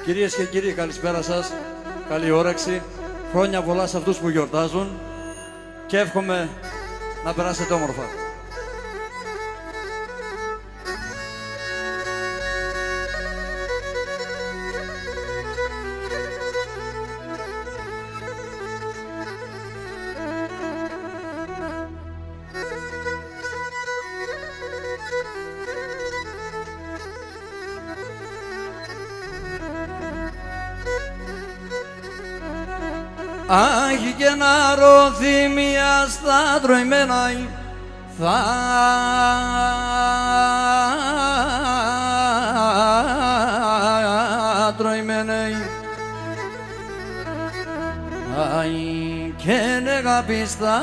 Κυρίες και κύριοι, καλησπέρα σας. Καλή όρεξη. Χρόνια πολλά σε αυτούς που γιορτάζουν και εύχομαι να περάσετε όμορφα. Άχι και να ροθυμία στα τροημένα θα τροημένοι αχι και νεγαπιστά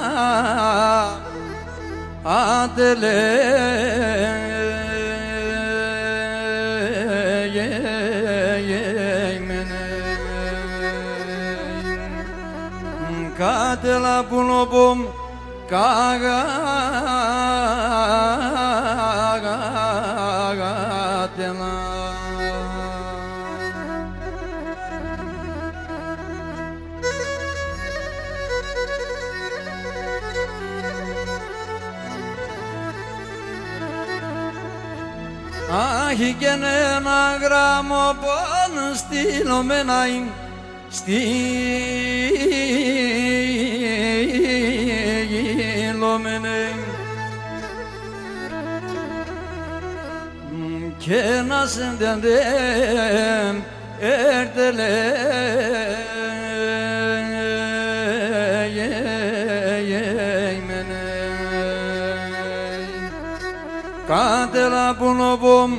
Κάτελα που νοπομ καγάτελα. Άχι και ένα γράμμο πόν στείλομενα στείλομενε και να σεντεντέμ έρτελε κάτελα που νοπομ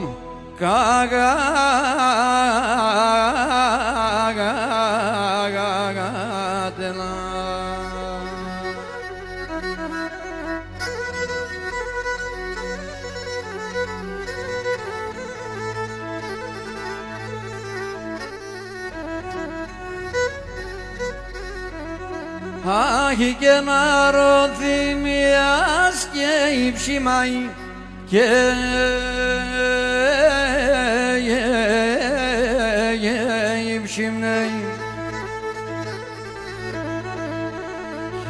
καγάτελα. Άχι και να ροθυμιάς και υψημάει και υψημνέει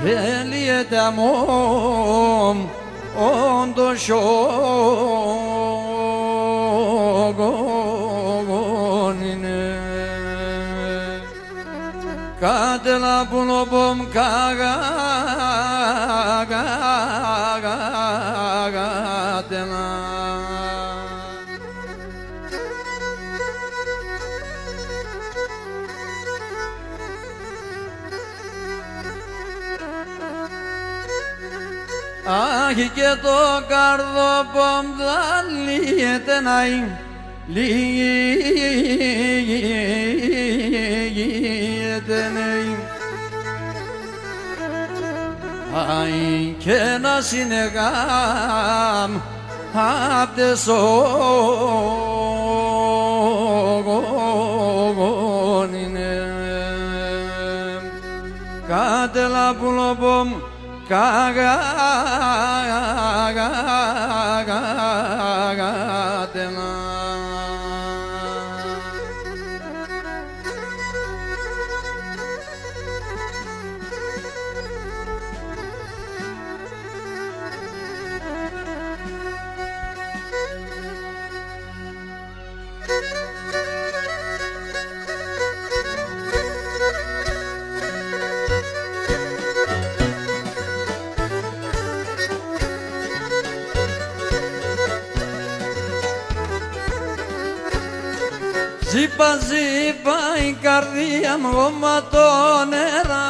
και λύεται αμόμ όντως σόγον είναι κάτελα που νοπομ καγάτελα. Άχι και το καρδόπομ θα λύεται να λύεται νεϊ αχι και να συνεγάμ απ' τες όγον είναι κάτελα που νοπομ καγάτελα. Ζήπα, ζήπα η καρδία μου γόμματο νερά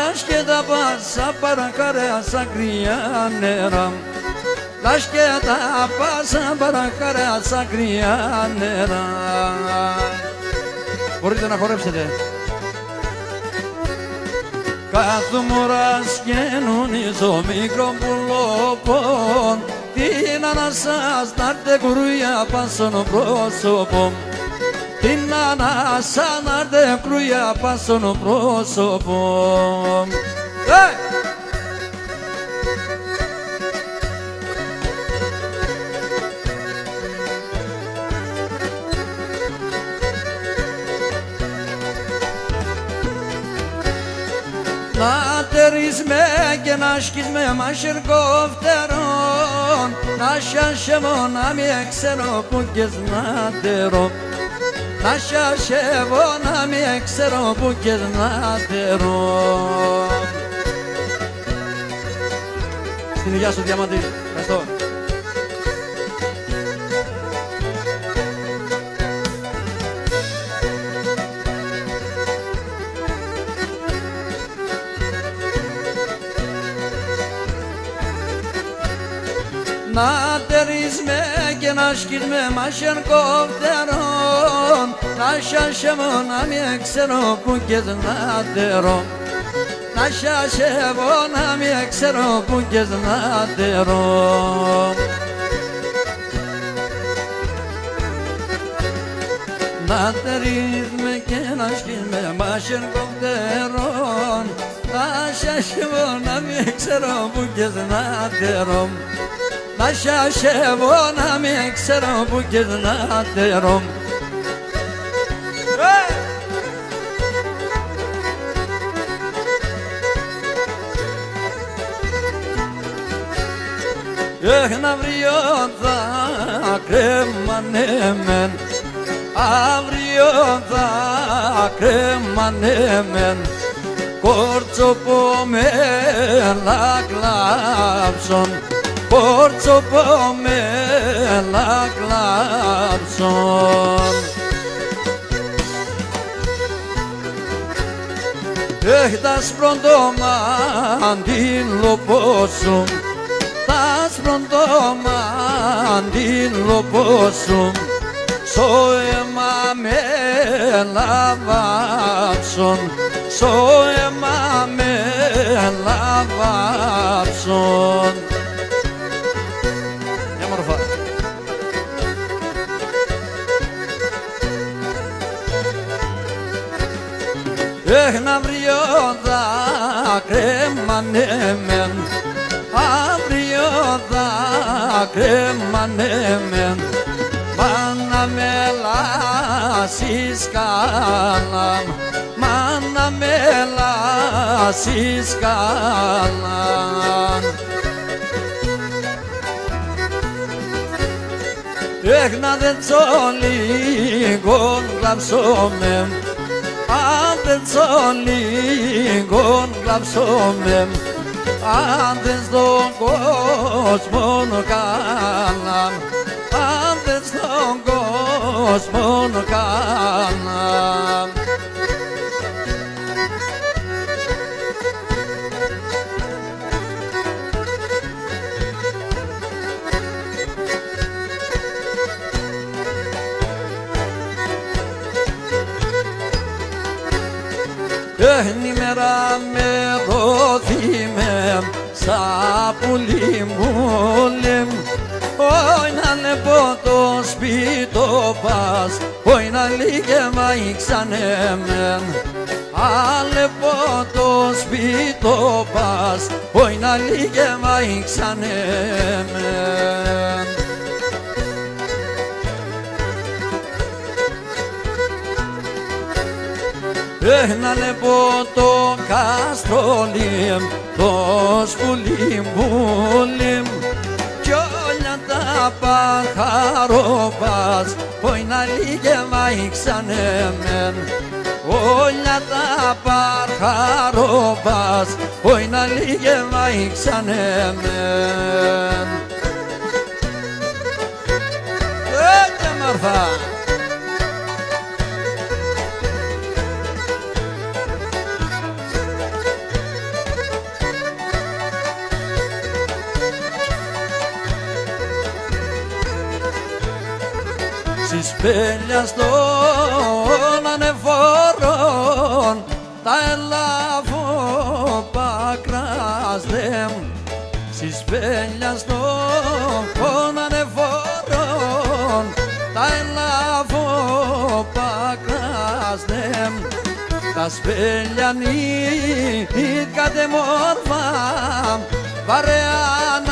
άσχετα πάσα παρακαρέα σαν κρύα νερά άσχετα πάσα παρακαρέα σαν κρύα νερά. Μπορείτε να χορέψετε. Κάτω μωράς γενουνίζω μικρό πουλόπον την ανασάς νάρτε κουρούια πάσον πρόσωπο την ανάσα νάρτε κουρούια πάσον πρόσωπο. να τερείς με και να σκείς με μάχερ κοφτερόν, να σιάσεμω να μη ξέρω που κες να τερώ, να σιάσεμω να μη ξέρω που κες να τερώ. Στην υγεία σου Διαμαντή, ευχαριστώ. Να τερείς με και να σκείς με μάχερ κοφτερόν, να σιάσεμω να μη ξέρω που κες να τερώ, να σιάσεμω να μη ξέρω που κες να τερώ. Να τερείς με και να σκείς με μάχερ κοφτερόν, να σιάσεμω να μη ξέρω που κες να τερώ, να σιάσεμω να μη ξέρω που κες να τερώ. Αύριο θα κρέμανε μεν, αύριο θα κρέμανε μεν, κορτσοπό με λακλάψον, κορτσοπό με λακλάψον. Τα σπροντό μαντήλο πόσο, τα σπροντό μαντήλο πόσο, σο αίμα με λαβάψον, σο αίμα με λαβάψον. Μια μορφά. Αύριο θα κρέμανε μεν, αύριο θα κρέμανε μεν, μάνα με λάσεις καλά, μάνα με λάσεις καλά. Δεν τσολίγον γλαψόμαι, αν δεν τσολίγον γλαψόμαι, αν δεν στον κόσμο καλά, αν δεν στον κόσμο καλά. Ημέρα με δόθημε σαν πουλί μουλί, όχι να λεπώ το σπίτο πας, όχι να λίγε μαϊξανε μεν, αλεπώ το σπίτο πας, όχι να λίγε μαϊξανε μεν. Να λεπώ το καστρόλι, το σπουλί κι όλα τα παχαρόπας, όχι να λίγε μαϊξανε μεν, όλα τα παχαρόπας, όχι να λίγε μαϊξανε μεν. Τέτοια μορφά. Στις πέλιας των ανεφόρων τα ελαφοπακράσδεμ, στις πέλιας των ανεφόρων τα ελαφοπακράσδεμ, τα σπέλιανήκατε μόρφα βαρεάν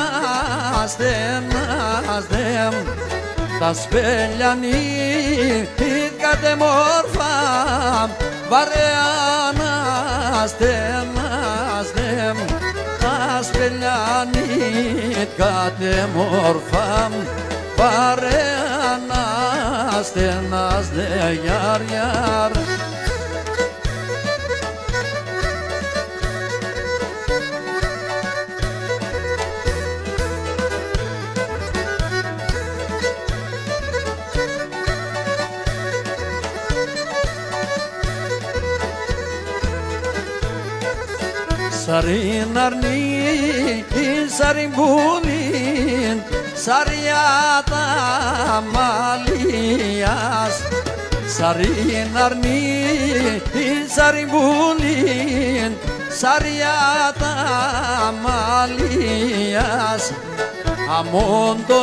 ασθενάσδεμ, τα σπέλιανήκατε μόρφα βαρεάν ασθενάσδεμ. πλανήτ κατεμόρφα παρέα να στενάς δε γιαρ. Sarin arni, sarin bulin, sariata malias. Sarin arni, sarin bulin, sariata malias. Amondo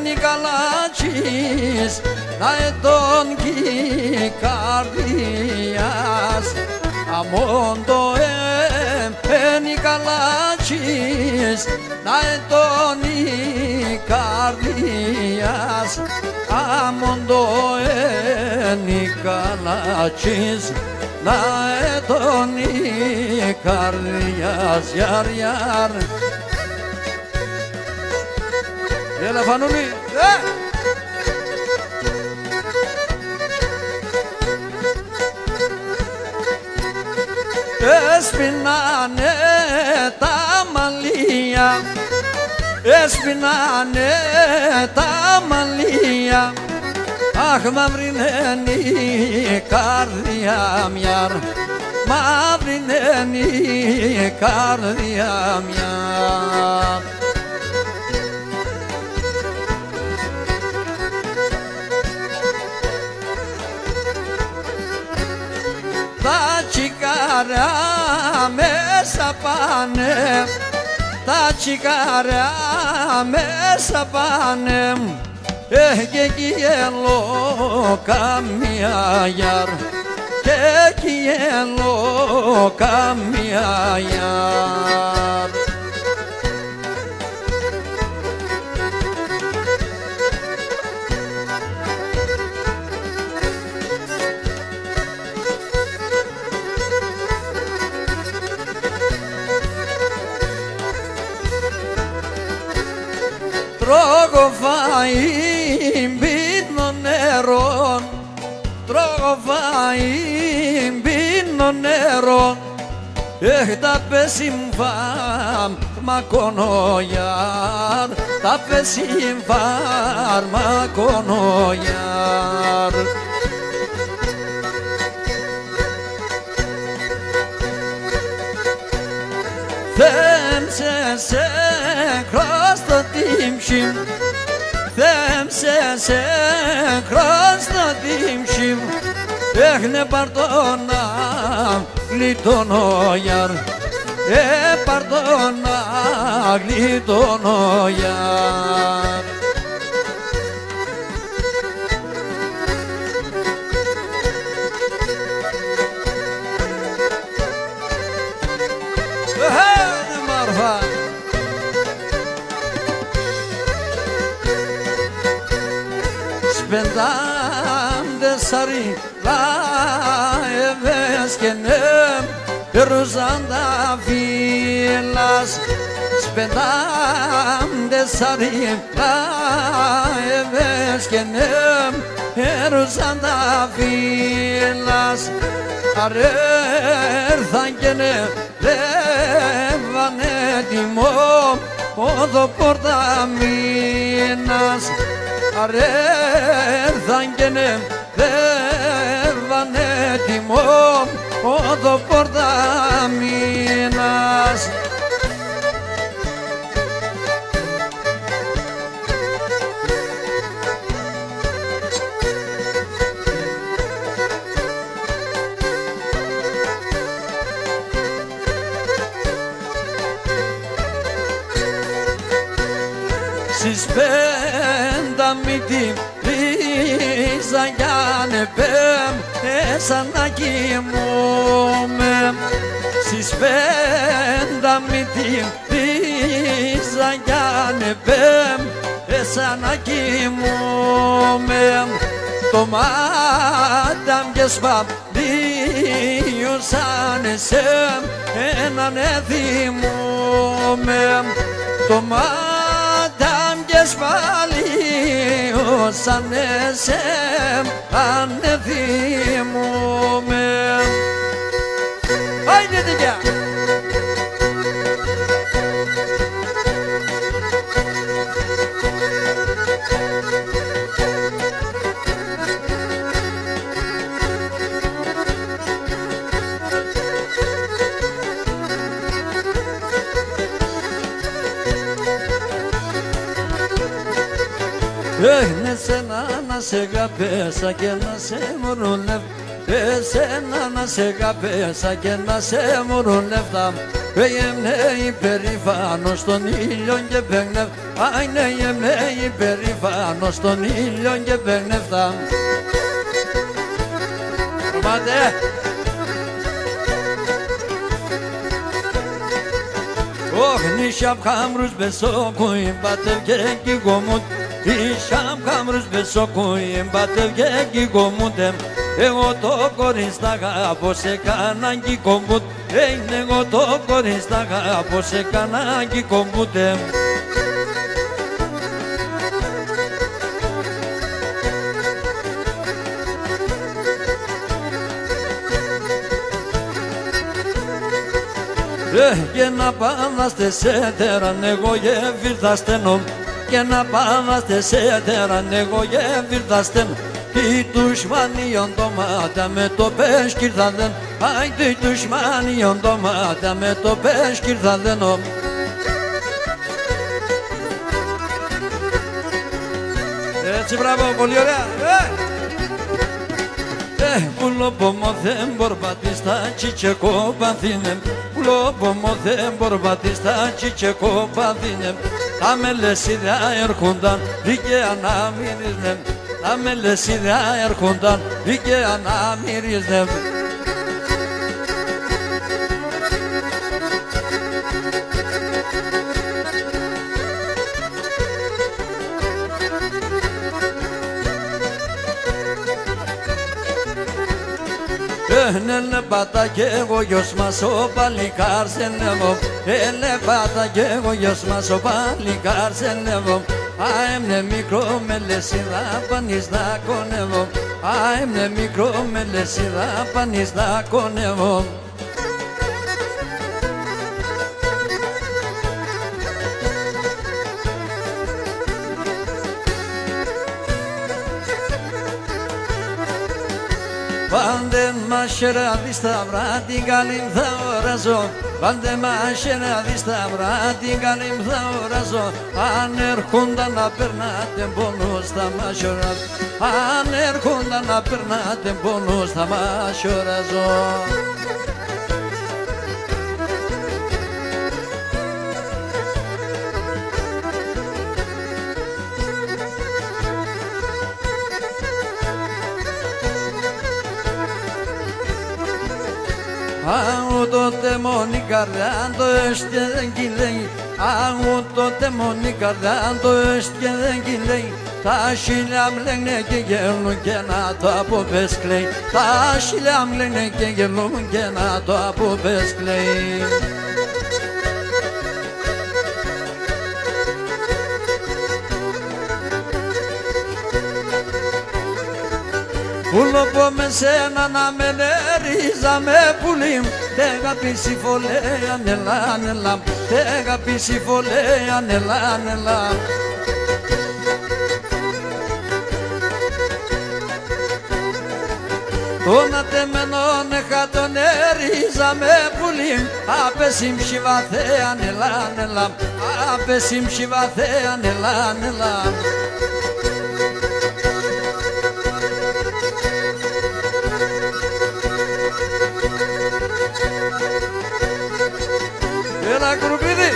nikalachis, naeton ki kardias. Amondo nikalachis, naeton kardias. Amondo nikalachis, naeton kardias. Yar yar. Yalla Fanuli. Espinane ta malia, espinane ta malia. Αχ μαυρινένη καρδιά μιαρ, μαυρινένη καρδιά μιαρ. Τα τσιγάρα μέσα πάνε, τα τσιγάρα μέσα πάνε. Και εκεί ελό καμία γιαρ, και εκεί ελό καμία γιαρ. Τρώγω φαΐ πίνω νερό, τρώγω φαΐ πίνω νερό. Τα πέσει φαρμακονογιάρ, τα πέσει φαρμακονογιάρ. σε χρώστα τίμψιμ, σε χρώστα τίμψιμ. Έχνε παρτώνα γλιτώνω γιαρ, παρτώνα γλιτώνω γιαρ. Spendam sari la eveskenem Ruzanda vilas. Spendam sari la eveskenem Ruzanda vilas. Arerthan gene levane dimom Odo portaminas. Arerthan gene levane dimom Odo portaminas. Στις 5 ρίζα για νεπέμ σαν να κοιμούμαι. Στις 5 ρίζα για νεπέμ σαν να κοιμούμαι. Το μάτα μου και σπαμ δύο σαν εσέμ έναν θυμούμαι το μάταμ και σπάλι σαν εσέμ αν θυμούμαι. Άιντε τέτοια! Ναι σένα να σε αγαπέσα και να σε μουρουλεύω, εσένα να σε αγαπέσα και να σε μουρουλεύτα. Έμνε υπερήφανος στον ήλιο και παίγνευ, άι ναι έμνε υπερήφανος στον ήλιο και παίγνευτα. Ρωμάτε! Ωχ νησιαμ χάμρους μπεσόκουιν μπάτευ και κυγομούτ, νησιαμ χάμρους μπεσόκουιν μπάτευ και κυγομούτεμ. Εγώ το κορίς τα αγαπώ σε κανάν κυγομούτ, εγώ το κορίς τα αγαπώ σε κανάν κυγομούτεμ. Και να πάμε σε τεραν εγώ γεύυρθα στενό, και να πάμε σε τεραν εγώ γεύυρθα στενό. Τι τουσμάνιον το μάτα με το πες κυρθαδεν, άι τι τουσμάνιον το μάτα με το πες κυρθαδεν. Έτσι μπράβο, πολύ ωραία! Πουλοπομο δεν μπορπατίστα τσιτσεκό παθήνεμ, πουλοπομο δεν μπορπατίστα τσιτσεκό παθήνεμ. Τα μελεσίδια έρχονταν δικαία να μυρίζνεμ, τα μελεσίδια έρχονταν δικαία να μυρίζνεμ. Έλε πάτα κι εγώ γιος μας ο παλικάρ σε νεύω, έλε πάτα κι εγώ γιος μας ο παλικάρ σε νεύω. Άιμνε μικρό με λεσίδα πανείς να κονεύω, άιμνε μικρό με λεσίδα πανείς να κονεύω. Πάντε μάσχερα δεις τα βράδυ καλή θα οραζώ, πάντε μάσχερα δεις τα βράδυ καλή θα οραζώ. Αν έρχονταν να περνάτε πόνος θα μας οραζώ, αν έρχονταν να περνάτε πόνος θα μας οραζώ. Άγου το τεμόνι καρδιά το έστια δεν κυλέει, άγου το τεμόνι καρδιά το έστια δεν κυλέει. Τα σιλιά μου λένε και γελούν και να το αποπες κλαίει, τα σιλιά μου λένε και γελούν και να το αποπες κλαίει. Πουλοπώ με σένα να με νερίζα με πουλί, τε αγαπήσει φωλέα νελά νελά, τε αγαπήσει φωλέα νελά νελά. Τον ατεμένον έχα τον νερίζα με πουλί, απέσιμ σιβαθέα νελά νελά, απέσιμ σιβαθέα νελά νελά. Έλα κουρουπίδι!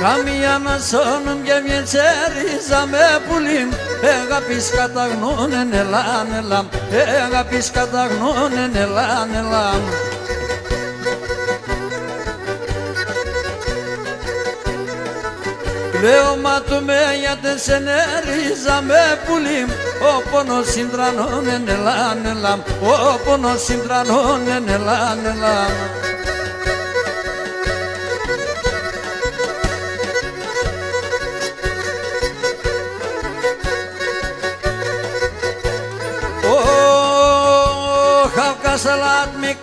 Καμία να σώνουν και μια τσέριζα με πουλί, αγάπης καταγνώνεν ελά νελά, αγάπης καταγνώνεν ελά νελά. Λέω μα του με γιατί σε νερίζα με πουλί. Ο πόνος συντρανών ενελάν ελάμ. Ο πόνος συντρανών ενελάν ελάμ. Salat mi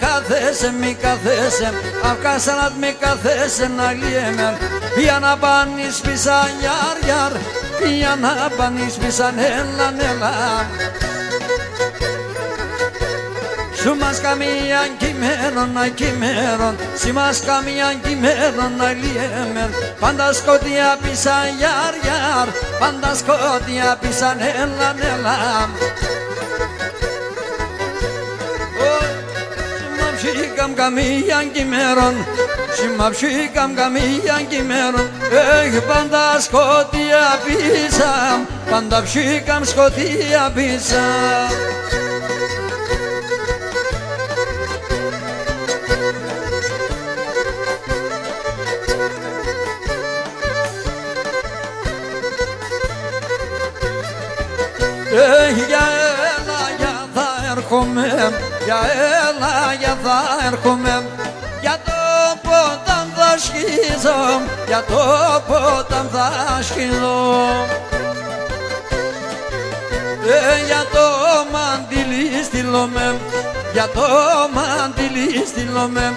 kafesem Avka salat mi kafesem nagliyemem Yana banis pisan yar yar Yana banis pisan hella nella Shumas kamiyan kimeron na kimeron Simas kamiyan kimeron nagliyemem Pandasko diya pisan yar yar Pandasko diya pisan hella nella Shikam kamiyan kimeron Shimap shikam kamiyan kimeron Pandas kotia pisam Pandap shikam skotia pisam Ya ela ya da erkomem Ya topotam da şkizom Ya topotam da şkizom Ya to mandili stilomem Ya to mandili stilomem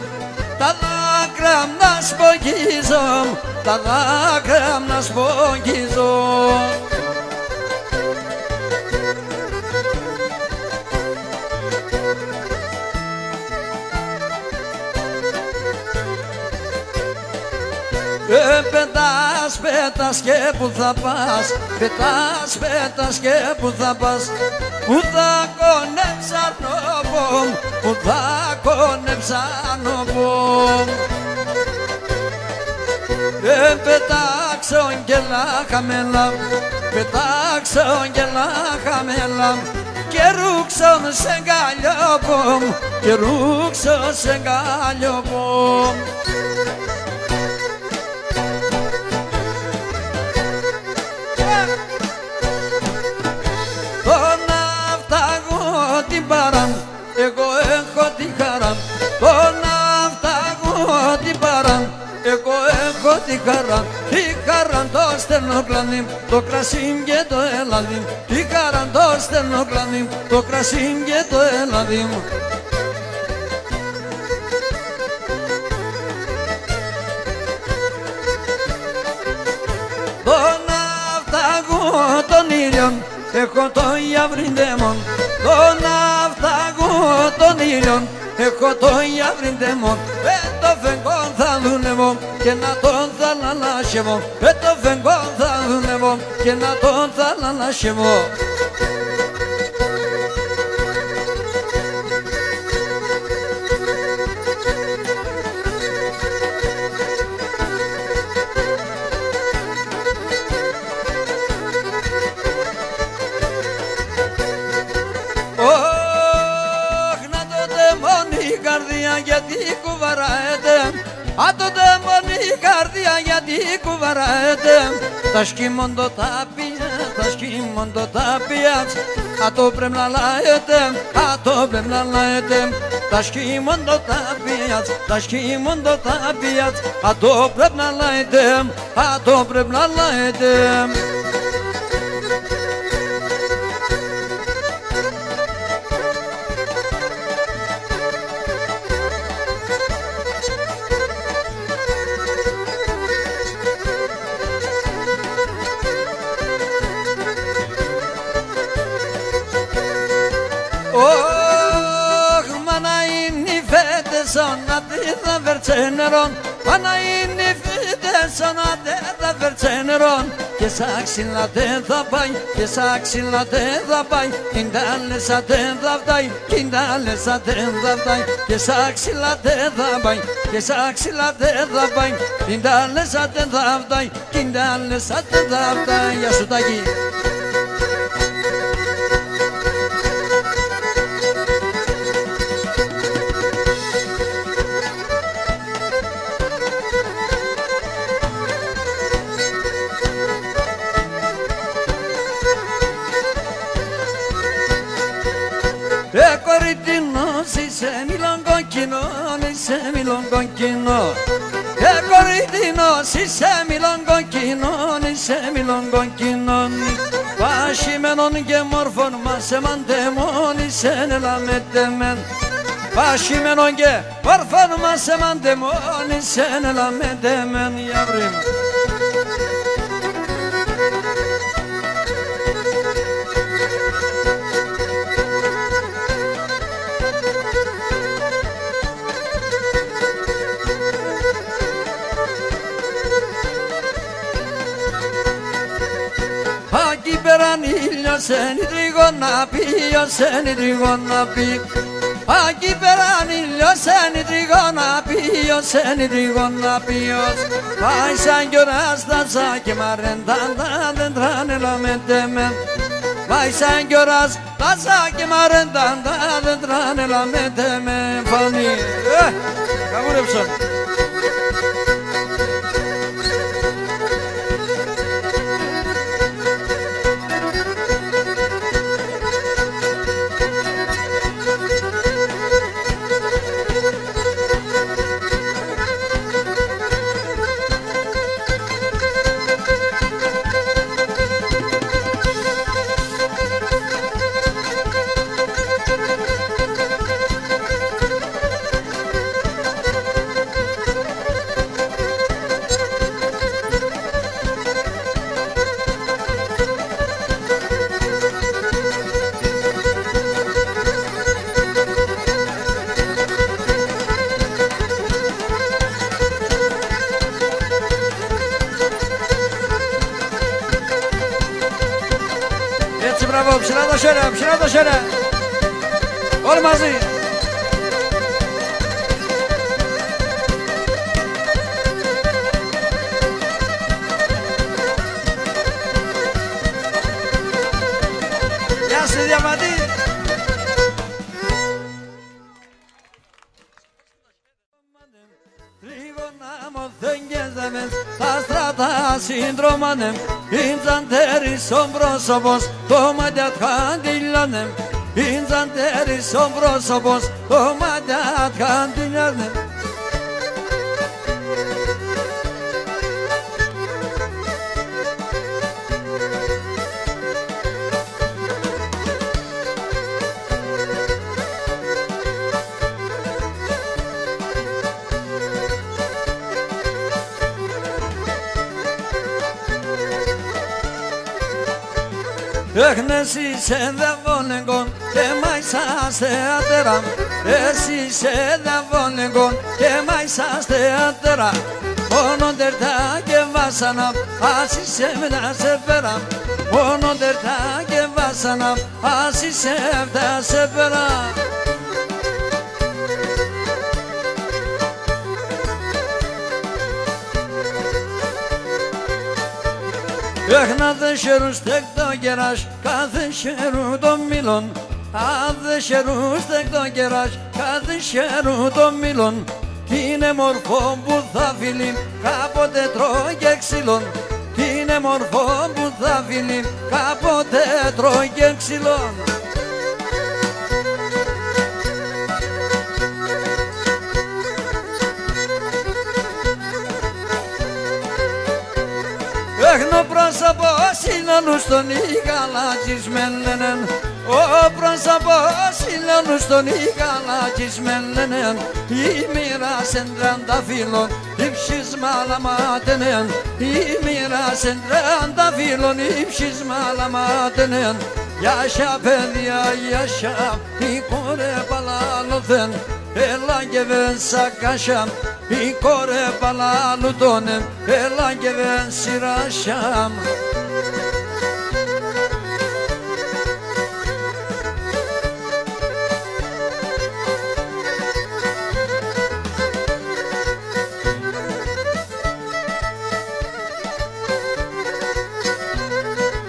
Ta lakram nas pogizom Ta lakram nas pogizom Πετάς, πετάς και που θα πας Πετάς, πετάς και που θα πας Που θα κονέψανοπομ Που θα κονέψανοπομ Πετάξον και λάχαμελα Πετάξον και λάχαμελα Και ρούξον σε γκαλιοπομ Και ρούξον σε γκαλιοπομ Εγώ έχω τη χαρά, τον αυταγώ την παρά. Εγώ έχω τη χαρά το στενόκλανι, το κρασί και το ελάδι. Τη χαρά το στενόκλανι, το κρασί και το ελάδι. Τον αυταγώ των ήλιων, έχω το ιαβριντέμον. Τον αυταγώ των ήλιων έχω το ιαβριντέμον. Το φεγγόν θα δουλεύω και να τον θα λαλάσχευω. Το φεγγόν θα δουλεύω και να τον θα λαλάσχευω. Γιατί κουβαράεται, το δαίμον η καρδιά γιατί κουβαράεται. Τα σκήμοντο τα πια, τα σκήμοντο τα πια. Το πρέπει να λαέτε, το πρέπει να λαέτε. Τα σκήμοντο τα πια, τα σκήμοντο τα πια. Το πρέπει να λαέτε, το πρέπει να λαέτε. Θα βερτσένερον, Πανα είναι φίδες θα βερτσένερον. Και σαν ξυλατέ θα πάει, και σαν ξυλατέ θα πάει. Κιντάλεσα τέ θα φτάει, κιντάλεσα τέ θα φτάει. Και σαν ξυλατέ θα πάει, και σαν ξυλατέ θα πάει. Κιντάλεσα τέ θα φτάει, κιντάλεσα τέ θα φτάει. Γεια σου Τάκη. είσαι μήλον κοκκινό, είσαι μήλον κοκκινό. Κορίτινος είσαι μήλον κοκκινό, είσαι μήλον κοκκινό. Πασχημένον και μόρφων μας εμαντεμόν, είσαι ελαμετεμέν. Πασχημένον και μόρφων μας εμαντεμόν, είσαι ελαμετεμέν. Για βρήμα. Εκεί πέραν ήλιος εν η τριγώνα ποιος, εν η τριγώνα ποιος. Εκεί πέραν ήλιος εν η τριγώνα ποιος, εν η τριγώνα ποιος. Πάει σαν κιοράς τα τσάκια μαρεντάντα δεν τράνε λαμετεμέν. Πάει σαν κιοράς τα τσάκια μαρεντάντα δεν τράνε λαμετεμέν. Φανή, καβούρεψαν. Έτσι μπράβο, ψηλά το χέρι, ψηλά το χέρι. Όλοι μαζί. Γεια σου Διαμαντή. Τρίγωνα μοθέγγεζεμες, τα στράτα συντρώμανεμ. Ιντζαντέρης ο πρόσωπος, το μάτια χαντιλιάνεμ. Ιντζαντέρης ο πρόσωπος, το μάτια χαντιλιάνεμ. Έχνες είσαι δαβόλεγκον και μάισαστε ατέρα. Εσύ είσαι δαβόλεγκον και μάισαστε ατέρα. Μόνο τερτά και βάσανα, ας είσαι μετά σε πέρα. Μόνο τερτά και βάσανα, ας είσαι μετά σε πέρα. Έχνα δε χερούς τεκτό κεράς, κάθε χερού το μήλον. Άδε χερούς τεκτό κεράς, κάθε χερού το μήλον. Κι είναι μορφό που θα φιλεί, κάποτε τρώει και ξύλων. Κι είναι μορφό που θα φιλεί, κάποτε τρώει και ξύλων. Έχνω πρόσωπο συνανούς τον ηγαλατζισμένεν. Ο πρόσωπο συνανούς τον ηγαλατζισμένεν. Η μοίρα σε τρανταφύλλον ύψης μαλαματενεν. Η μοίρα σε τρανταφύλλον ύψης μαλαματενεν. Yaşa παιδιά, yaşa, η κόρε παλάλωθεν. Έλα και βεν σακάσια, η κόρε παλάλουτονεν. Έλα και βεν σειράσια.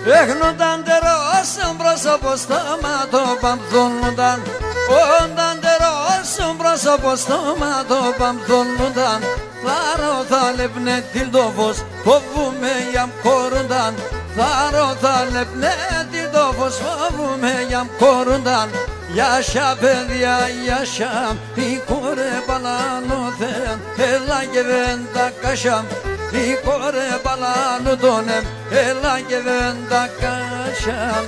Έχνονταν τερός στον πρόσωπο στόμα το παμπθώνονταν. Όνταν τερός στον πρόσωπο στόμα το παμπθώνονταν. Θάρω θα λεπνέ τυλτόφος, φοβούμαι για μκόρονταν. Θάρω θα λεπνέ τυλτόφος, φοβούμαι για μκόρονταν. Yaşa παιδιά yaşa, η κόρε παλανούθεν, έλα και δεν τα κάσια. Η κόρε παλανούθεν, έλα και δεν τα κάσια.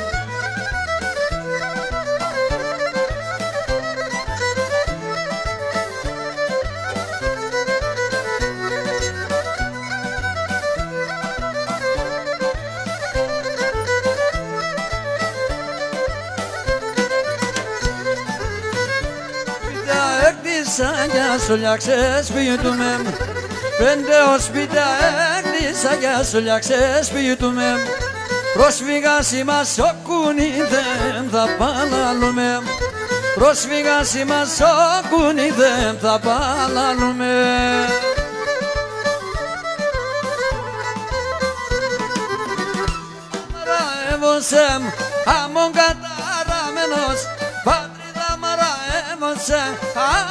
Για σολιάξε σπιτούμε, 5 σπίτια έκλεισα για σολιάξε σπιτούμε. Πρόσφυγα σήμα σοκούνι δεν θα παλαλούμε, πρόσφυγα σήμα σοκούνι δεν θα παλαλούμε. Μαραεύωσεμ αμον καταραμένος,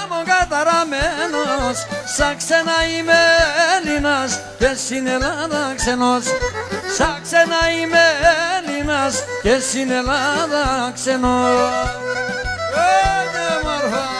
άμον καταραμένος, σαν ξένα είμαι Έλληνας και στην Ελλάδα ξενός. Σαν ξένα είμαι Έλληνας και στην Ελλάδα ξενός. Μορφά!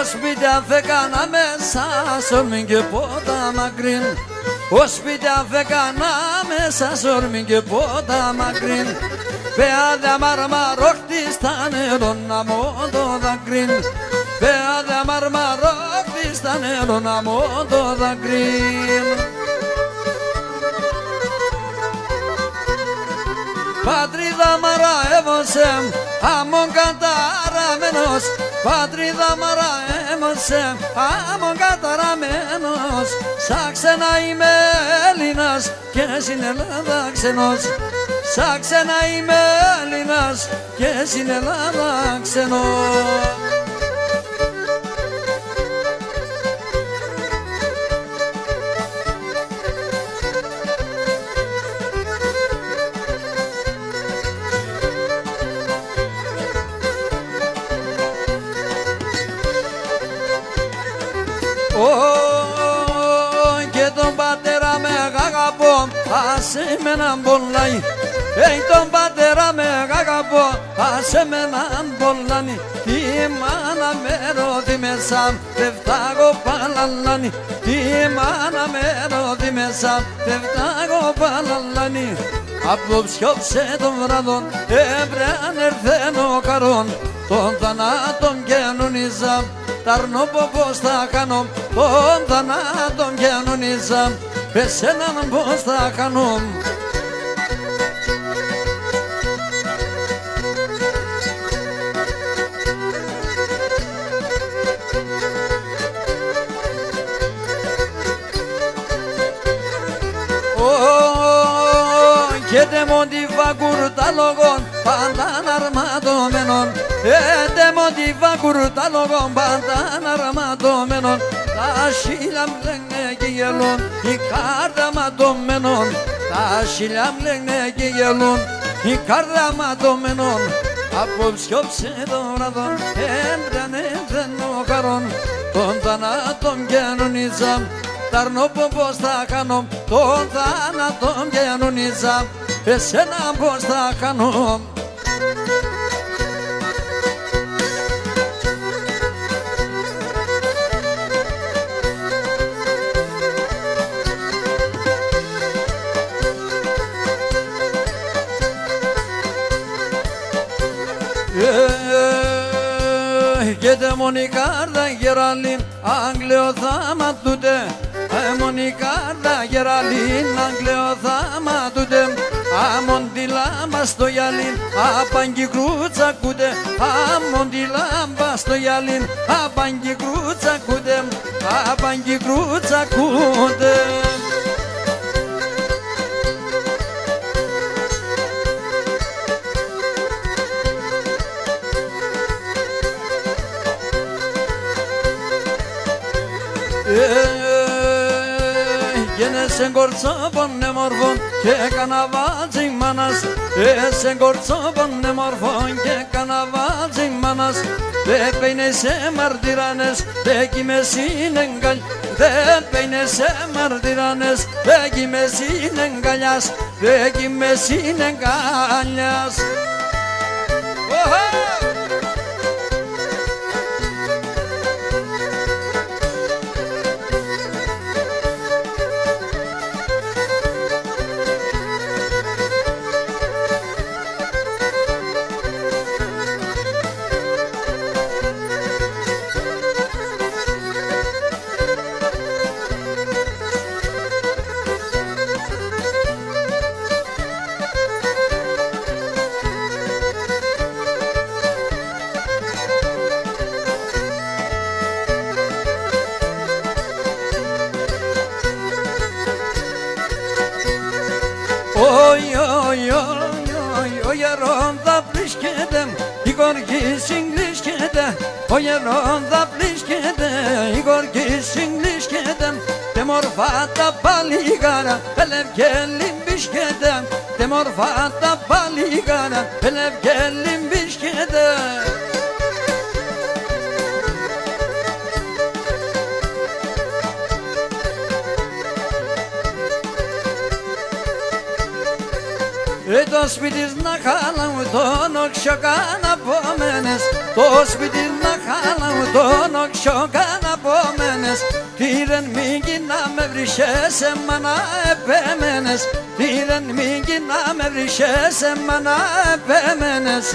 Σπίτια φεκάνα μέσα σορμήν και πότα μακρύν. Ο σπίτια φεκάνα μέσα σορμήν και πότα μακρύν. Πεάδια μαρμαρόχτης τα νερό να μω το δακρύν. Πεάδια μαρμαρόχτης τα νερό να μω το δακρύν. Πατρίδα μαραεύωσεμ αμον καταραμένος, πατρίδα μαραέμωσε, άμον καταραμένος. Σαν ξένα είμαι Έλληνας και στην Ελλάδα ξενός. Σαν ξένα είμαι Έλληνας και στην Ελλάδα ξενός. Και τον πατέρα με αγαπώ, άσε με έναν πολλάει. Τον πατέρα με αγαπώ, άσε με έναν πολλάνι. Τη μάνα με ρώδη μέσα, δεν φτάγω παλαλάνι. Τη μάνα με ρώδη μέσα, δεν φτάγω παλαλάνι. Απόψε τον βράδον, έπρεαν ερθένω καρόν. Τον θανάτων καινονίζα, ταρνώ πως θα κάνω. Τον θανάτων καινονίζα, πες έναν πως θα κάνω. Και τεμοντιβα κουρτά λόγων πάνταν αρματωμένων. Τεμοντιβα κουρτά λόγων πάνταν αρματωμένων. Τα σίλια μου λένε και γελούν, η κάρτα ματωμένων. Τα σίλια μου λένε και γελούν, η κάρτα ματωμένων. Απόψε τον βράδον έμπρανε δεν ο χαρών. Τον θανάτων καινονίζα, ταρνώ πως θα κάνω. Τον θάνατον καινονίζα, εσένα πως θα κάνω. Και τεμονικάρδα γεραλήν, Άγγλιο θάμα τούτε. Μονικάρδα γεραλήν, Άγγλιο θάμα τούτε. Άμον τη λάμπα στο γυαλίν, απάγγι κρούτσα κούτε. Άμον τη λάμπα στο γυαλίν, απάγγι κρούτσα κούτε. Απάγγι κρούτσα κούτε. σε κορτσόπονε μορφόν και καναβάτζι μάνας σε κορτσόπονε μορφόν και καναβάτζι μάνας δεν πέινε σε μαρτυράνες δεν κοιμες είναι δεν πέινε σε μαρτυράνες δεν κοιμες είναι εγκαλιάς δεν κοιμες είναι εγκαλιάς. Ο γερόν θα πλήσκεται, η κορκή συγκλίσκεται. Ο γερόν θα πλήσκεται, η κορκή συγκλίσκεται. Τε μορφά τα παλίγαρα, ελευκέ λυμπίσκεται. Τε μορφά τα παλίγαρα, ελευκέ λυμπίσκεται. Το σπίτι να χάλαμε τον οξιοκάν απόμενες. Το σπίτι να χάλαμε τον οξιοκάν απόμενες. Τι δεν μήκει να με βρισέσαι μάνα επέμενες. Τι δεν μήκει να με βρισέσαι μάνα επέμενες.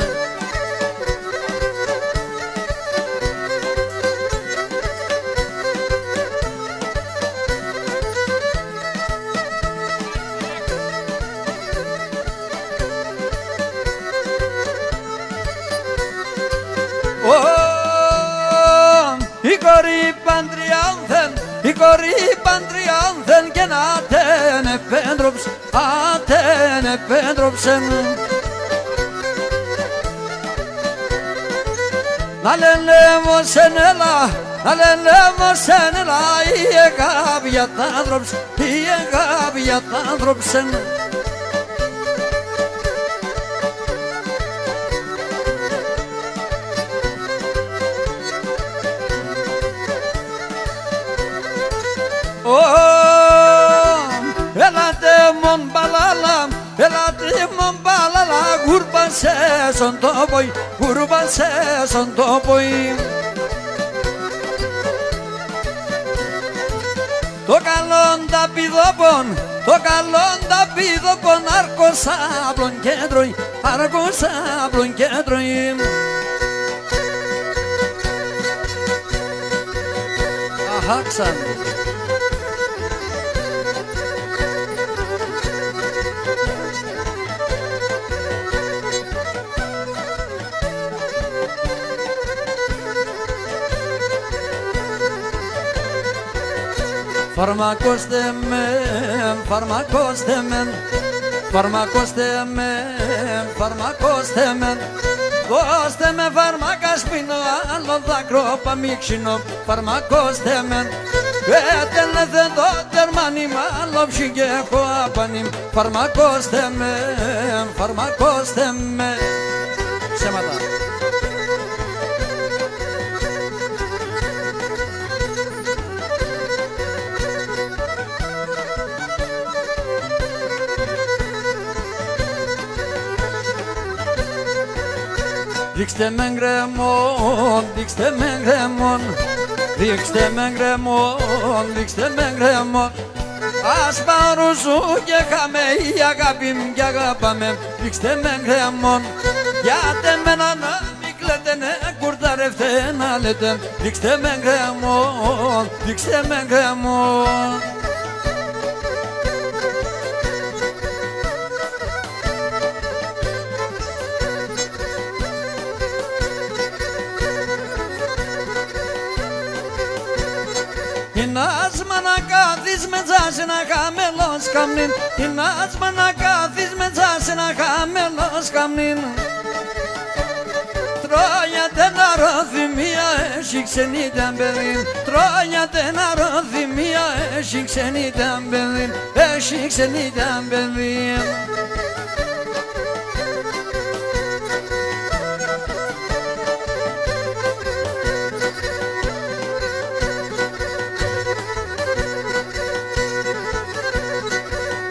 Η κορή παντριάνθεν, η κορή παντριάνθεν και να τεν επέντροψε, ατεν επέντροψεν. Να λένε μος εν έλα, να λένε μος εν έλα, η αγάπη για τ' άνθρωψε, η αγάπη για τ' άνθρωψεν. Ελάτε μον παλάλα, ελάτε μον παλάλα, γουρπάσε στον τόποι, γουρπάσε στον τόποι. Το καλόν τα πηδόπον, το καλόν τα πηδόπον, αρκοσάπλον κέντροι, αρκοσάπλον κέντροι. Αχάξαν. Φαρμακώστε με, φαρμακώστε με, φαρμακώστε με, φαρμακώστε με. Δώστε με φάρμακα σπίνω, άλλο δάκρυ παμίξινο, φαρμακώστε με. Έτελεθε το τερμάνι, μάλλον ψυχέ έχω απανί, φαρμακώστε με, φαρμακώστε με. Ψέματα. Δείξτε με γκρεμόν, δείξτε με γκρεμόν, δείξτε με γκρεμόν, δείξτε με γκρεμόν. Ας παρουσού και χάμε η αγάπη μου και αγάπαμε, δείξτε με γκρεμόν. Γιατί εμένα να μην κλαίτε, ναι κουρταρεύτε να λέτε, δείξτε με γκρεμόν, δείξτε με γκρεμόν. Άσμα να κάθεις με τζάση να χαμελός καμνήν. Είναι άσμα να κάθεις με τζάση να χαμελός καμνήν. Τρώγεται να ρώθει μία έχει ξενή ταμπελή. Τρώγεται να ρώθει μία έχει ξενή ταμπελή. Έχει ξενή ταμπελή.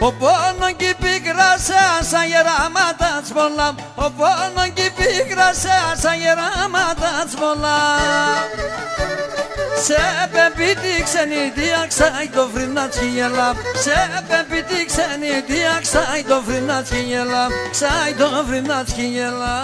Ο πόνο κι πίκρασα σαν γεράματα τσμολά. Ο πόνο κι πίκρασα σαν γεράματα τσμολά. Σε πεμπίτη ξενιτία ξάει το φρυνάτσι γελά. Σε πεμπίτη ξενιτία ξάει το φρυνάτσι γελά. Ξάει το φρυνάτσι γελά.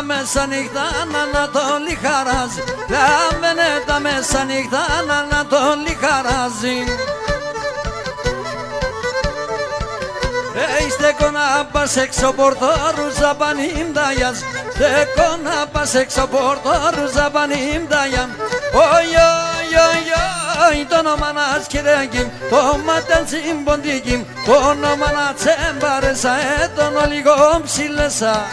Μέσα νύχτα ανατολή χαράζει. Λάμβαινε τα μέσα νύχτα ανατολή χαράζει. Στέκω να πας έξω πορτόρους απανήμταγιας. Στέκω να πας έξω πορτόρους απανήμταγιαν. Oi oi oi oi το όνομα να σκυρέγγιμ. Το ματέν συμποντίκιμ. Το όνομα να τσέμπαρεσα τον ολίγο ψηλέσα.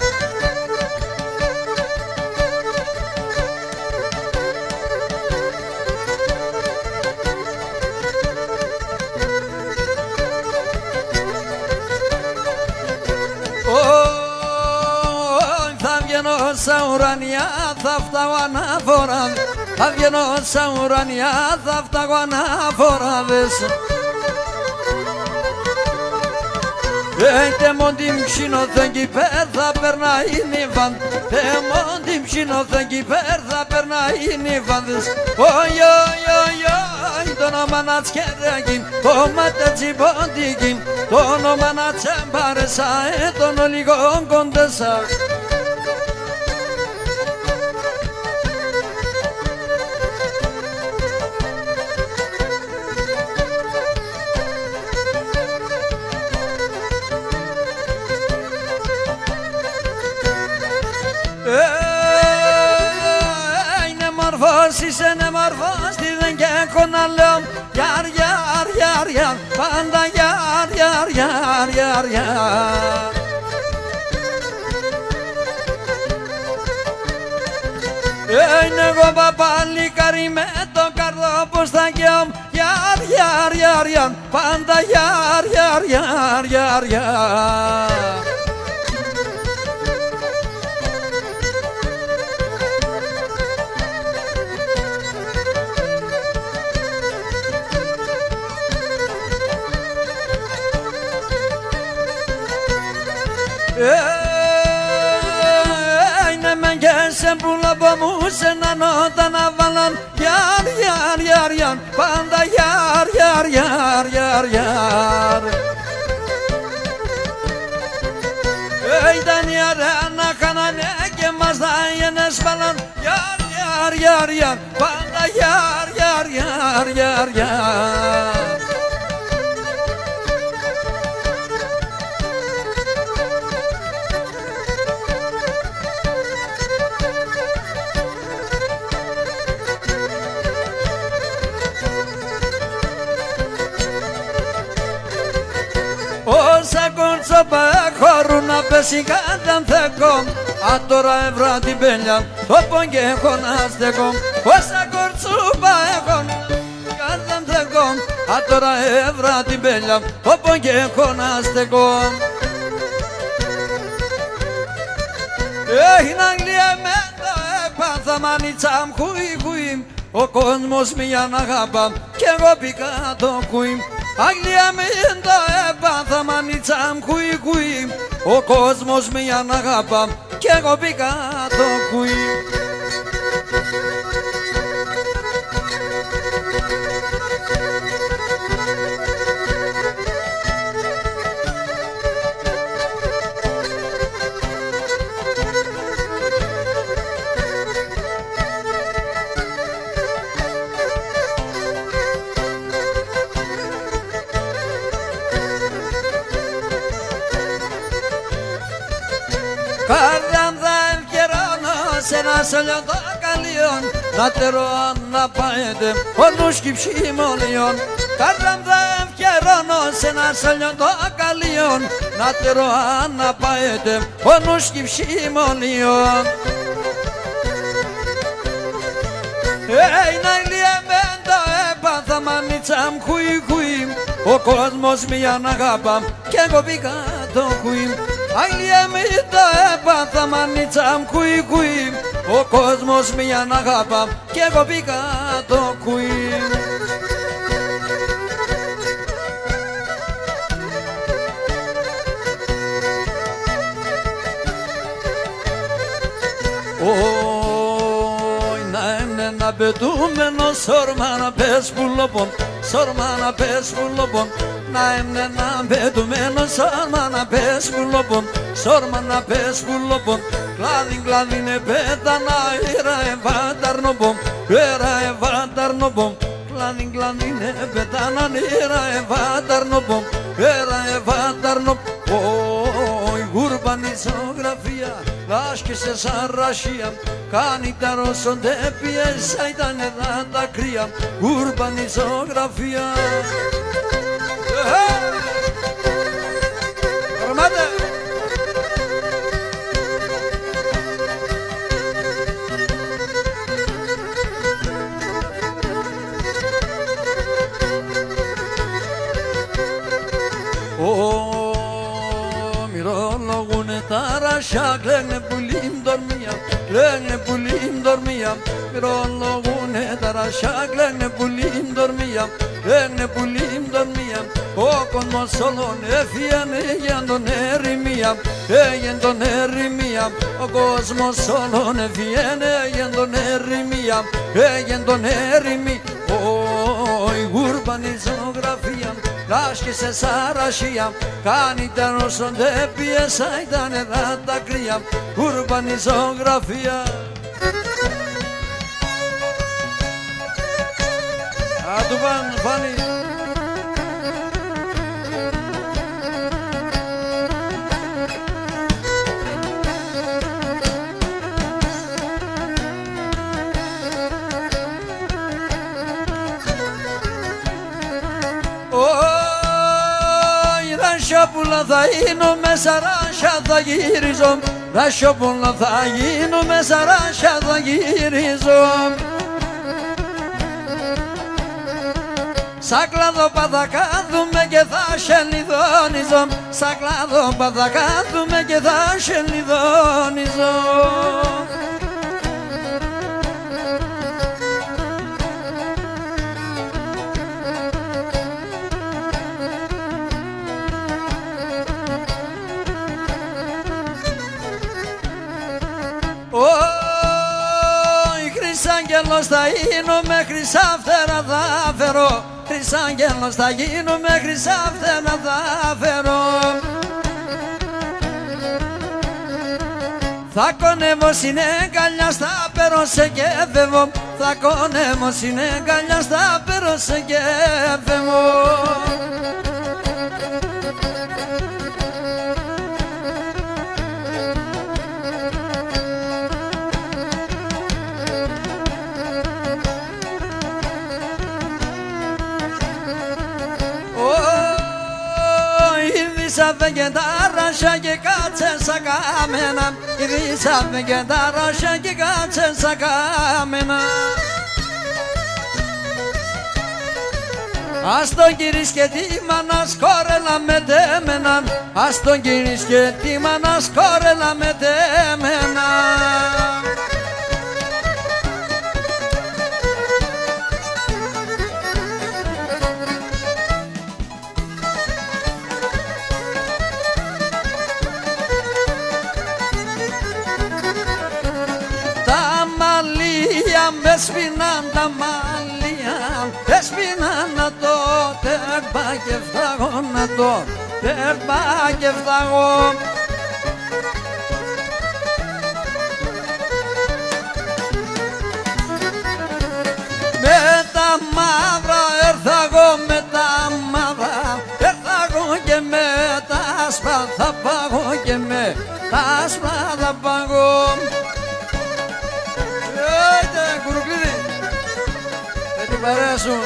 Σαν ουρανιά θα φτάγω ανάφορα. Θα βγαίνω σαν ουρανιά θα φτάγω ανάφοραδες. Τεμόν την ψινόθεν κι υπέρ θα περνάει νύφαν. Τεμόν την ψινόθεν κι υπέρ θα περνάει νύφαντες. Oi oi oi oi το όνομα να τσκερέγγιμ. Το ματέτσι ποντίκιμ. Το όνομα να τσέμπαρεσα τον ολίγον κοντέσα. Είναι μορφός, είναι μορφός, τι δεν και έχω να λέω. Γιαρ, γιαρ, γιαρ, γιαρ, πάντα γιαρ, γιαρ, γιαρ, γιαρ, γιαρ. Είναι εγώ παπαλικάρι με το καρδοπουστάκιο μου. Γιαρ, γιαρ, γιαρ, γιαρ, πάντα γιαρ, γιαρ, γιαρ, γιαρ, γιαρ. Είναι με και σε πουλα που μου σε να νότα να βάλαν. Γιαρ, γιαρ, γιαρ, γιαρ, πάντα γιαρ, γιαρ, γιαρ, γιαρ, γιαρ. Ήταν η αρέα να κάνανε και μας δάιενες βάλαν. Γιαρ, γιαρ, γιαρ, γιαρ, πάντα γιαρ, γιαρ, γιαρ, γιαρ, γιαρ. Όσα κόρτσοπα χωρούν να πέσει κάτω θεκό. Α τώρα έβρα την πέλια, το πον και έχω να στεκώ. Όσα κόρτσοπα έχω κάτω θεκό. Α τώρα έβρα την πέλια, το πον και έχω να στεκώ. Στην Αγγλία με το έπαθα μανίτσα μου χουι χουι. Ο κόσμος μια αγάπα κι εγώ πήκα το κουί. Αγγλία με το έπαθα μανίτσα μου χουι χουι. Ο κόσμος μια αγάπα κι εγώ πήκα το κουί. Καρδιά θα ευκαιρώ ασαλιόν το καλιόν να τερώ να πάετε όλους κι ψημολιόν Καρλάμ θα ευκαιρώνω σε ένα ασαλιόν το καλιόν να τερώ να πάετε όλους κι ψημολιόν να ηλιέμεν το έπαθα μανίτσαμ χουι χουι ο κόσμος μιαν αγάπαμ κι εγώ πήγα το χουι ηλιέμεν το έπαθα μανίτσαμ χουι χουι ο κόσμος μιαν αγάπαμ κι εγώ πήγα το χουι να πετούμενο σόρμα να πες πουλοπον, σόρμα να πες πουλοπον να έμνε να πετούμενο σόρμα να πες πουλοπον, σόρμα να πες πουλοπον κλάδιν κλάδιν επέτανα ήρα ευάταρνοπον, ήρα ευάταρνοπον κλάδιν κλάδιν επέτανα ήρα ευάταρνοπον, ήρα ευάταρνοπον γουρμπανισογραφία λάσκησε σαν ρασία κάνει τα ρώσονται πιέσα ήταν εδώ τα κρύα γουρμπανισογραφία Ορμάτε Μυρολογούνε τα ρασιά κλαίγνε πουλίμ δορμία κλαίγνε πουλίμ δορμία Μυρολογούνε τα ρασιά κλαίγνε πουλίμ δορμία κλαίγνε πουλίμ δορμία ο κόσμος όλων έφυγανε για τον ερημία έγινε τον ερημία ο κόσμος όλων έφυγανε για τον ερημία έγινε τον ερημία η γουρμπανιζογραφία λάσκησε σαρασία κάνει τα νόσονται πιέσα ήταν εδώ τα κρύα ουρμπανιζογραφία Άτου παν φάνη Ρασιόπουλα θα γίνω με σαράσια θα γυρίζω Ρασιόπουλα θα γίνω με σαράσια θα γυρίζω Σαν κλάδο θα κάθουμε και θα σελιδόνιζω Σαν κλάδο θα κάθουμε και θα σελιδόνιζω Χρυσάγγελος θα γίνω με χρυσά φτερά θα φέρω Χρυσάγγελος θα γίνω με χρυσά φτερά θα φέρω Θα κονεύω συνέγκαλιά στα πέρωσε και φεύγω Θα κονεύω συνέγκαλιά στα πέρωσε και φεύγω Ήρθαμε και τα ράσια και κάτσε σαν κάμενα Ήρθαμε και τα ράσια και κάτσε σαν κάμενα Ας τον κυρίς και τη μάνα σκόρελα με τέμενα Ας τον κυρίς και τη μάνα σκόρελα με τέμενα με σφινάν τα μαλλιά έσφιναν να το τερπά και φταγώ να το τερπά και φταγώ με τα μαύρα έρθα εγώ με τα μαύρα έρθα εγώ και με τα άσπρα θα πάγω και με τα άσπρα θα πάγω παρέσου.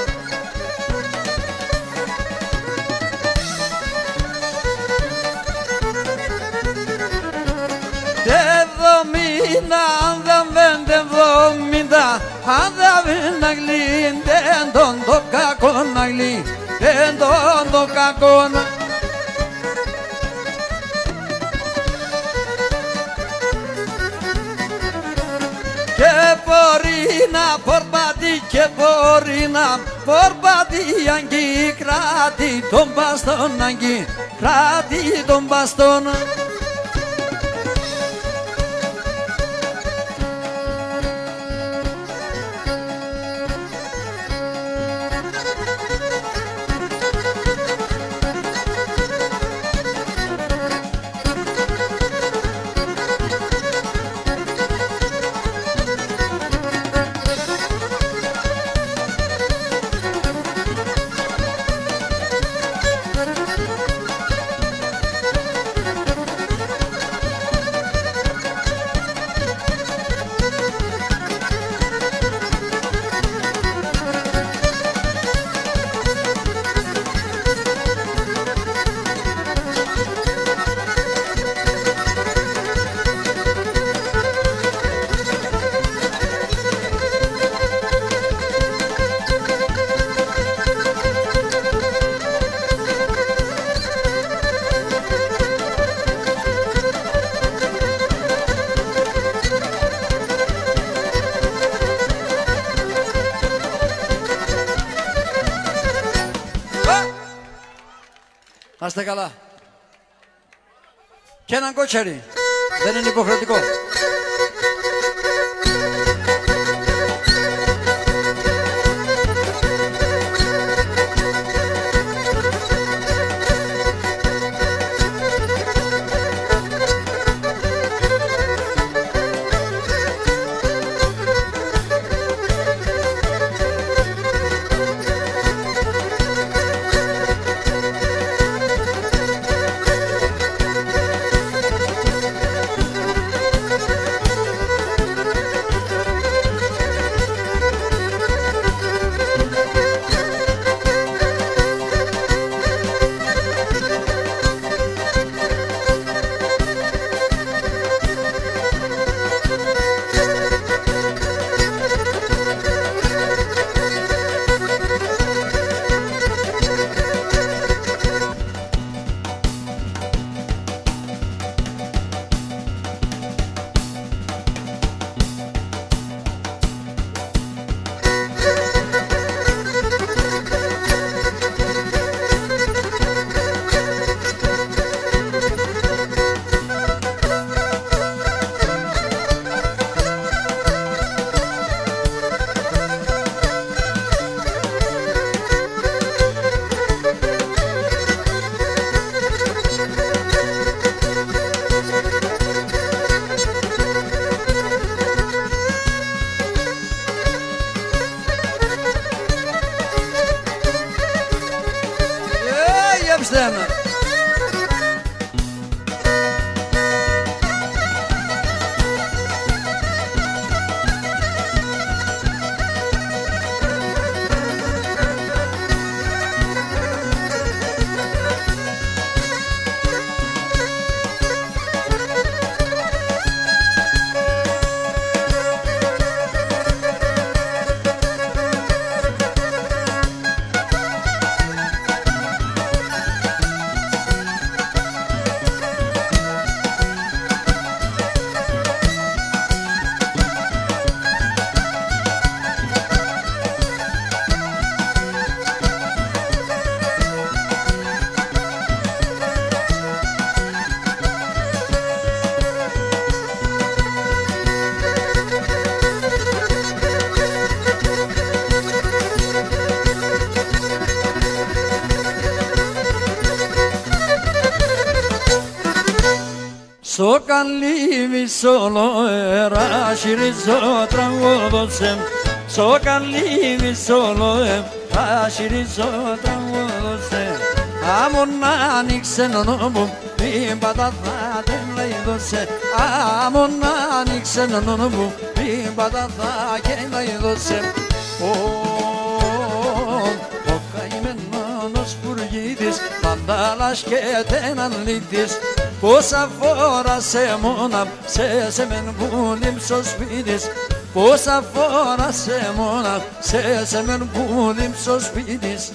Αν δεν να γλύντε τον το κακό να γλύντε τον το κακό να. Και μπορεί να πορπατεί και μπορεί να πορπατεί αγκή κράτη τον μπαστόν αγκή κράτη τον μπαστόν. Να είστε καλά. Και έναν κότσερι. Δεν είναι υποχρεωτικό. Them. So callivi solo era shirizo trangodosem. So callivi solo era shirizo trangodosem. Amonanik senonobu bimbadatha tenlaydose. Amonanik senonobu bimbadatha tenlaydose. Oh ανταλλάσσεται έναν λύτης. Πόσα φορά σε μόνα, σε μεν πουλήμ στο σπίτης. Πόσα φορά σε μόνα, σε μεν πουλήμ στο σπίτης.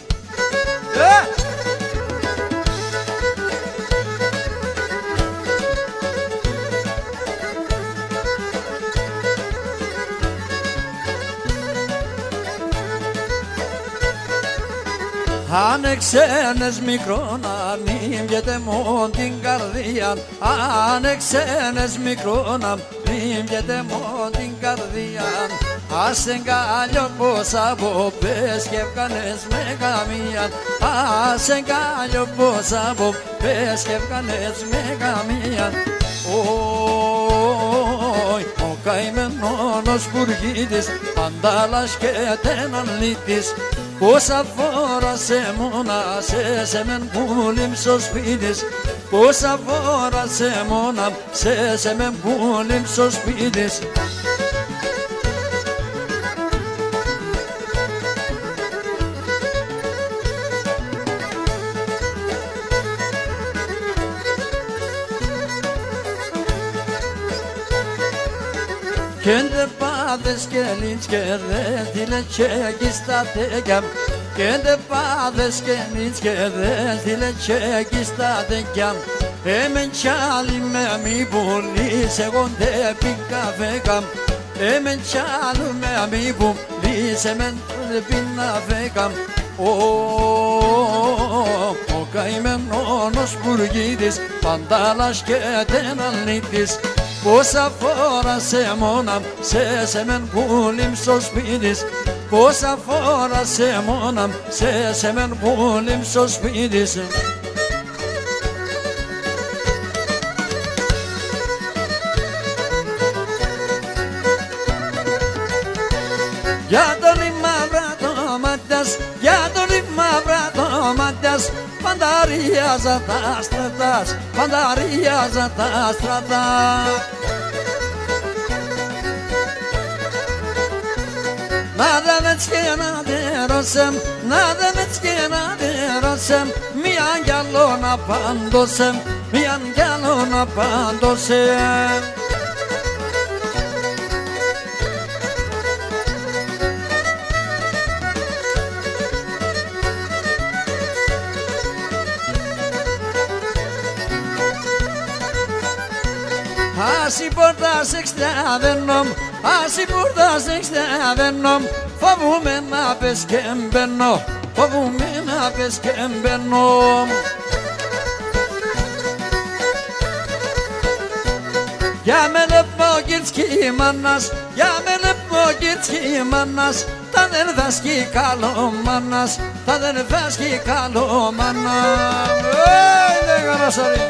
Ανεξένες μικρόν ανήμιεται μόν την καρδία. Ανεξένες μικρόν ανήμιεται μόν την καρδία. Ας εγκάλιο πως από πες και βγανες με καμία. Ας εγκάλιο πως από πες και βγανες με καμία. Ο καημένος Σπουργίτης ανταλλάσσεται έναν λύτης. Πόσα φορά σε μόνα, σε μεν πουλήμ στο σπίτης. Πόσα φορά σε μόνα, σε μεν πουλήμ στο σπίτης. Kende pades gelinç gerde dile çekistategem. Kende pades gelinç gerde dile çekistategem. Hemen çalime mi bulise gonde pinka vegam. Hemen çalime mi bulise men pinna vegam. O kaymenos Spurgidis pandalaşketen anlitis. Πόσα φορά σε μόνα, σε μεν πουλήμ στο σπίτης. Πόσα φορά σε μόνα, σε μεν πουλήμ στο σπίτης. Για τον ημαύρα το μάτιας, για τον ημαύρα το μάτιας. Πανταρίαζα τα στρατάς, πανταρίαζα τα στρατά. Nademets genaderosem, nademets genaderosem. Mi angelona pandosem, mi angelona pandosem. Asi portas extravenom, asi portas extravenom. Φοβούμαι να πες και μπαίνω, φοβούμαι να πες και μπαίνω. Για με λεπόγγιτσκι μάνας, για με λεπόγγιτσκι μάνας. Τα δεν δάσκει καλό μάνας, τα δεν δάσκει καλό μάνας. Δεν γρασαρί.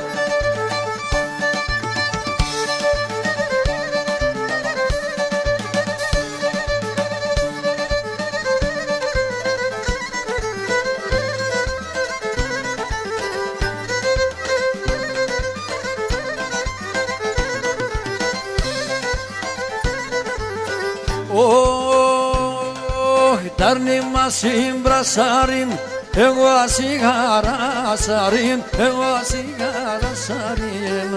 Τάρνημα συμπρασάριν, εγώ ασιγαρασάριν, εγώ ασιγαρασάριν.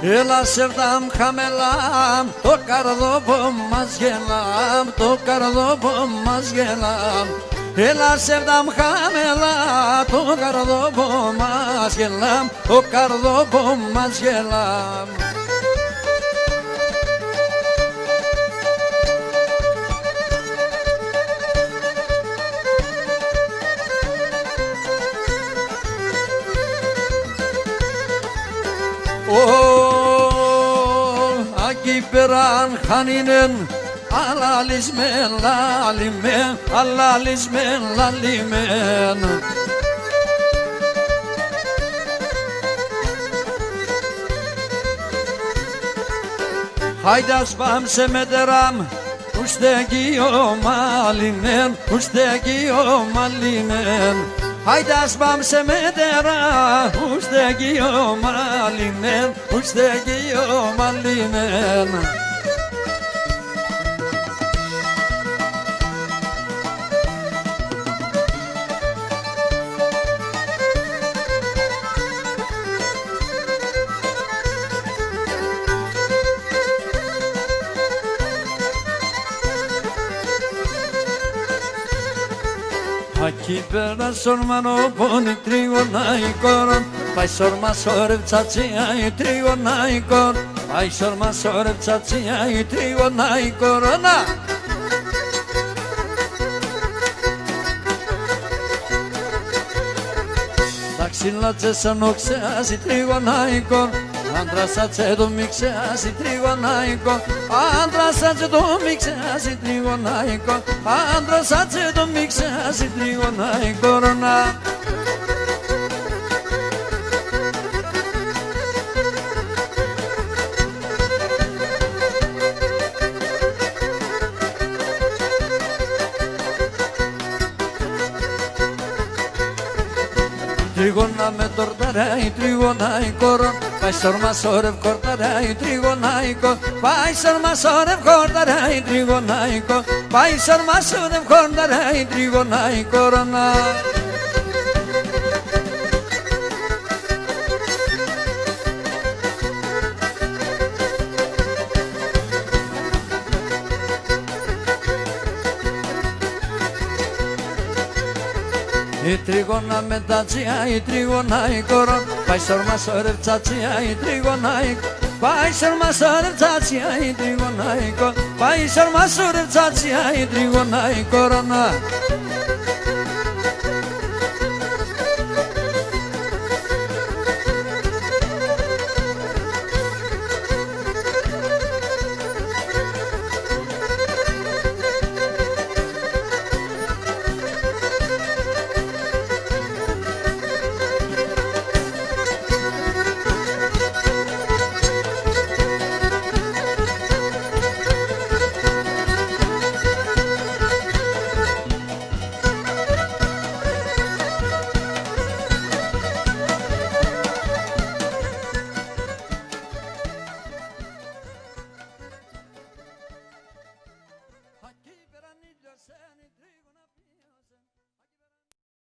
Έλα σερδάμ χαμελάμ, το καρδόπο μας γελάμ, το καρδόπο μας γελάμ. Έλα σερδάμ χαμελά, το καρδόπο μας γελάμ, το καρδόπο μας γελάμ. Aki peran haninen alalismen lalimen, alalismen lalimen. Haydas bam semederam, ustegi o malinen, ustegi o malinen. Haydas bam semedera, ustegi o malinen, ustegi o malinen. Εκεί πέρα σορμανό πόνι τριγωναϊκό. Πάει σορμα σόρευ τσατσία η τριγωναϊκό. Πάει σορμα σόρευ τσατσία η τριγωναϊκό. Ταξιλάτσε σαν οξέας τριγωναϊκό. Άντρασάτσε το μιξέας τριγωναϊκό. Άντρασάτσε το μιξέας τριγωναϊκό. Άντρασάτσε το μιξέας τριγωναϊκό. Τριγώνα με τορταράει τριγωναϊκό. Πάει σορμα σόρευ κορταράει τριγωναϊκό. Πάει σορμα σόρευ κορταράει τριγωναϊκό. Πάει σορμα σόρευ κορταράει τριγωναϊκό. Η τριγώνα με τα τσιά, η τριγωναϊκό. Πάει σορμα σόρευ τσατσιά, η τριγωναϊκό. Πάει σορμα σόρευ τσατσιά, η τριγωναϊκό. Πάει σορμα σόρευ τσατσιά, η τριγωναϊκό.